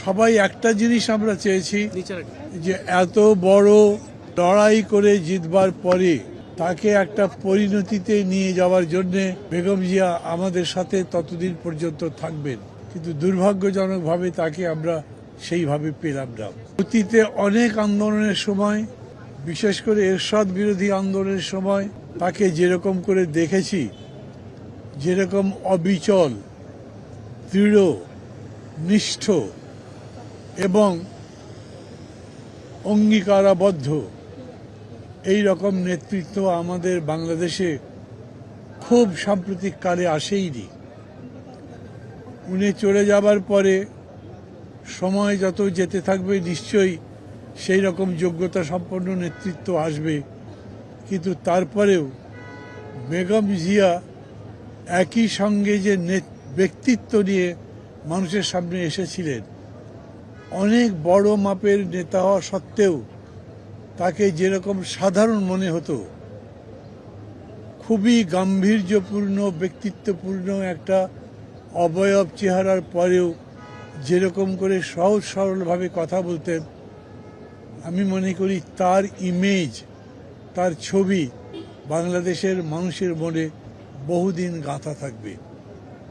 সবাই একটা জিনিস আমরা চেয়েছি যে এত বড় লড়াই করে জিতবার পরে তাকে একটা পরিণতিতে নিয়ে যাওয়ার জন্যে বেগম জিয়া আমাদের সাথে ততদিন পর্যন্ত থাকবেন, কিন্তু দুর্ভাগ্যজনকভাবে তাকে আমরা সেইভাবে পেলাম না। অতীতে অনেক আন্দোলনের সময়, বিশেষ করে এরশাদ বিরোধী আন্দোলনের সময় তাকে যেরকম করে দেখেছি, যেরকম অবিচল, দৃঢ়, নিষ্ঠ এবং অঙ্গীকারাবদ্ধ এই রকম নেতৃত্ব আমাদের বাংলাদেশে খুব সাম্প্রতিককালে আসেইনি। উনি চলে যাবার পরে সময় যত যেতে থাকবে নিশ্চয়ই সেই রকম যোগ্যতা সম্পন্ন নেতৃত্ব আসবে, কিন্তু তারপরেও বেগম জিয়া একই সঙ্গে যে ব্যক্তিত্ব নিয়ে মানুষের সামনে এসেছিলেন, অনেক বড় মাপের নেতা হওয়া সত্ত্বেও তাকে যেরকম সাধারণ মনে হতো, খুবই গাম্ভীর্যপূর্ণ ব্যক্তিত্বপূর্ণ একটা অবয়ব চেহারার পরেও যেরকম করে সহজ সরলভাবে কথা বলতেন, আমি মনে করি তার ইমেজ, তার ছবি বাংলাদেশের মানুষের মনে বহুদিন গাঁথা থাকবে।